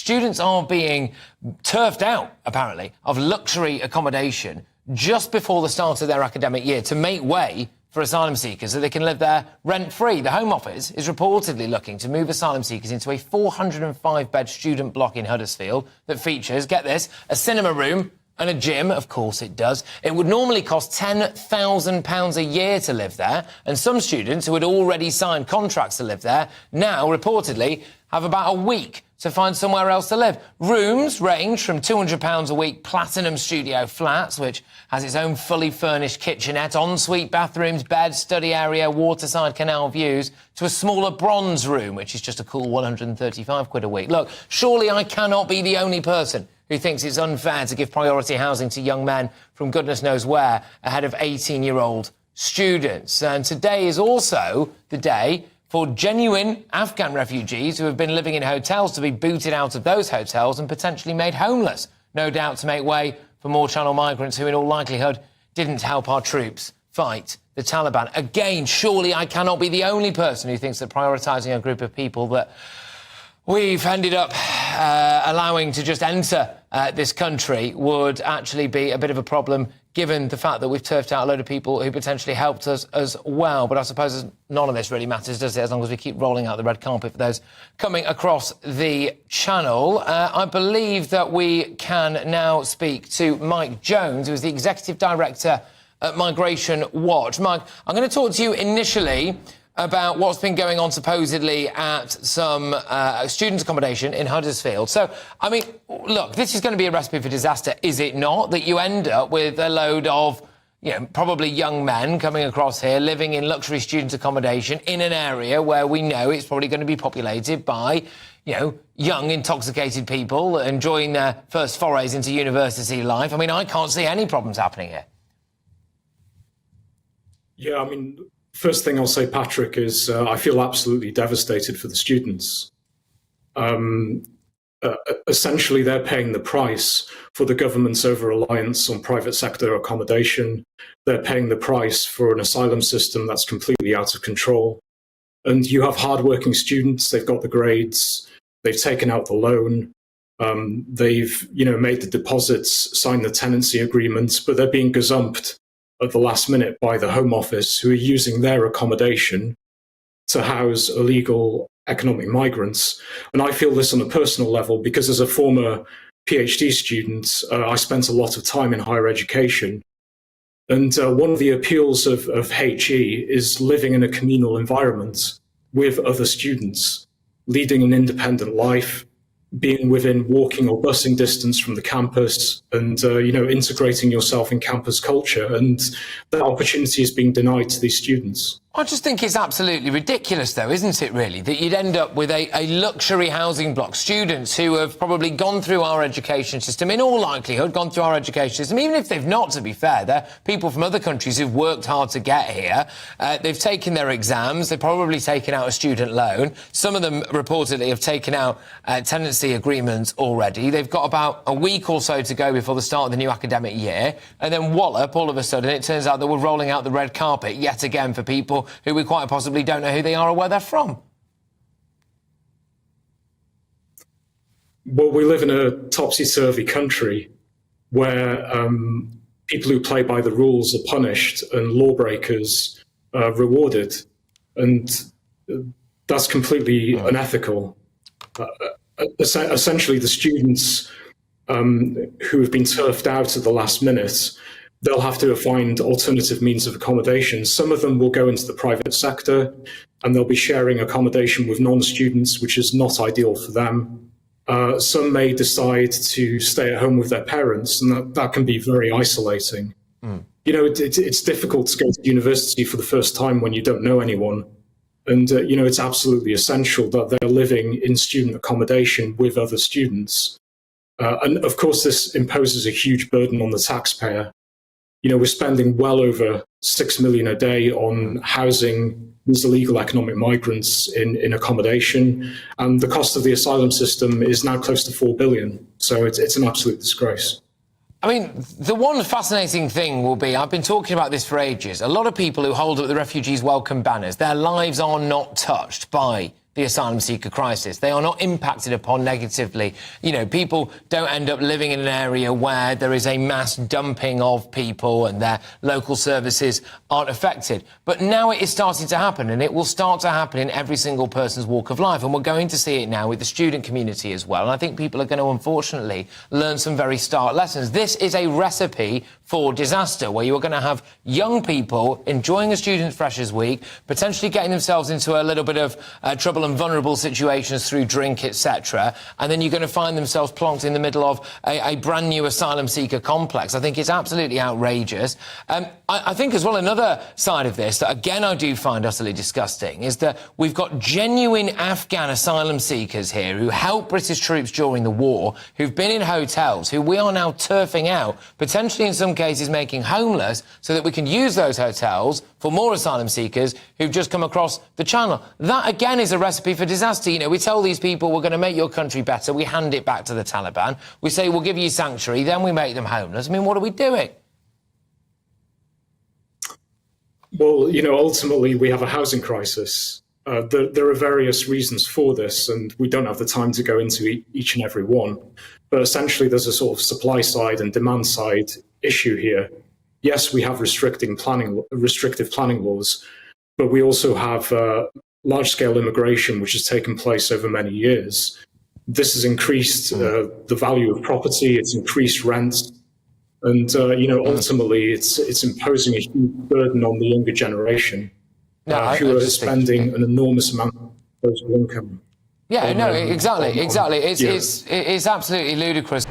Students are being turfed out, apparently, of luxury accommodation just before the start of their academic year to make way for asylum seekers so they can live there rent-free. The Home Office is reportedly looking to move asylum seekers into a 405-bed student block in Huddersfield that features, get this, a cinema room and a gym. Of course it does. It would normally cost £10,000 a year to live there, and some students who had already signed contracts to live there now reportedly have about a week to find somewhere else to live. Rooms range from £200 a week platinum studio flats, which has its own fully furnished kitchenette, ensuite bathrooms, bed, study area, waterside canal views, to a smaller bronze room, which is just a cool £135 a week. Look, surely I cannot be the only person who thinks it's unfair to give priority housing to young men from goodness knows where ahead of 18-year-old students. And today is also the day for genuine Afghan refugees who have been living in hotels to be booted out of those hotels and potentially made homeless, no doubt to make way for more Channel migrants who in all likelihood didn't help our troops fight the Taliban. Again, surely I cannot be the only person who thinks that prioritising a group of people that we've ended up allowing to just enter this country would actually be a bit of a problem, given the fact that we've turfed out a load of people who potentially helped us as well. But I suppose none of this really matters, does it, as long as we keep rolling out the red carpet for those coming across the channel. I believe that we can now speak to Mike Jones, who is the Executive Director at Migration Watch. Mike, I'm going to talk to you initially about what's been going on supposedly at some student accommodation in Huddersfield. So, I mean, look, this is going to be a recipe for disaster, is it not? That you end up with a load of, you know, probably young men coming across here, living in luxury student accommodation in an area where we know it's probably going to be populated by, you know, young, intoxicated people enjoying their first forays into university life. I mean, I can't see any problems happening here. Yeah, I mean, first thing I'll say, Patrick, is I feel absolutely devastated for the students. Essentially, they're paying the price for the government's over-reliance on private sector accommodation. They're paying the price for an asylum system that's completely out of control. And you have hardworking students, they've got the grades, they've taken out the loan, they've, you know, made the deposits, signed the tenancy agreements, but they're being gazumped at the last minute by the Home Office, who are using their accommodation to house illegal economic migrants. And I feel this on a personal level because as a former PhD student, I spent a lot of time in higher education. And one of the appeals of HE is living in a communal environment with other students, leading an independent life, being within walking or busing distance from the campus and, you know, integrating yourself in campus culture. And that opportunity is being denied to these students. I just think it's absolutely ridiculous, though, isn't it, really, that you'd end up with a luxury housing block, students who have probably gone through our education system, in all likelihood gone through our education system, even if they've not, to be fair. They're people from other countries who've worked hard to get here. They've taken their exams. They've probably taken out a student loan. Some of them reportedly have taken out tenancy agreements already. They've got about a week or so to go before the start of the new academic year. And then wallop, all of a sudden, it turns out that we're rolling out the red carpet yet again for people who we quite possibly don't know who they are or where they're from. Well, we live in a topsy-turvy country where people who play by the rules are punished and lawbreakers are rewarded. And that's completely unethical. Essentially, the students who have been turfed out at the last minute, they'll have to find alternative means of accommodation. Some of them will go into the private sector and they'll be sharing accommodation with non-students, which is not ideal for them. Some may decide to stay at home with their parents, and that can be very isolating. You know, it's difficult to go to university for the first time when you don't know anyone. And, you know, it's absolutely essential that they're living in student accommodation with other students. And, of course, this imposes a huge burden on the taxpayer. You know, we're spending well over $6 million a day on housing these illegal economic migrants in accommodation, and the cost of the asylum system is now close to $4 billion. So it's an absolute disgrace. I mean, the one fascinating thing will be, I've been talking about this for ages, a lot of people who hold up the refugees' welcome banners, their lives are not touched by the asylum seeker crisis. They are not impacted upon negatively. You know, people don't end up living in an area where there is a mass dumping of people and their local services aren't affected. But now it is starting to happen, and it will start to happen in every single person's walk of life. And we're going to see it now with the student community as well. And I think people are going to, unfortunately, learn some very stark lessons. This is a recipe for disaster, where you are going to have young people enjoying a Student Freshers Week, potentially getting themselves into a little bit of trouble and vulnerable situations through drink, etc. And then you're going to find themselves plonked in the middle of a brand new asylum seeker complex. I think it's absolutely outrageous. I think as well, another side of this that, again, I do find utterly disgusting is that we've got genuine Afghan asylum seekers here who helped British troops during the war, who've been in hotels, who we are now turfing out, potentially in some cases making homeless, so that we can use those hotels for more asylum seekers who've just come across the channel. That, again, is a recipe for disaster. You know, we tell these people we're going to make your country better, we hand it back to the Taliban, we say we'll give you sanctuary, then we make them homeless. I mean, what are we doing? Well, you know, ultimately we have a housing crisis. There are various reasons for this, and we don't have the time to go into each and every one. But essentially, there's a sort of supply side and demand side issue here. Yes, we have restrictive planning laws, but we also have large-scale immigration, which has taken place over many years. This has increased the value of property, it's increased rents, and you know, ultimately, it's imposing a huge burden on the younger generation. Who are spending an enormous amount of disposable income. Yeah, no, exactly. It's absolutely ludicrous.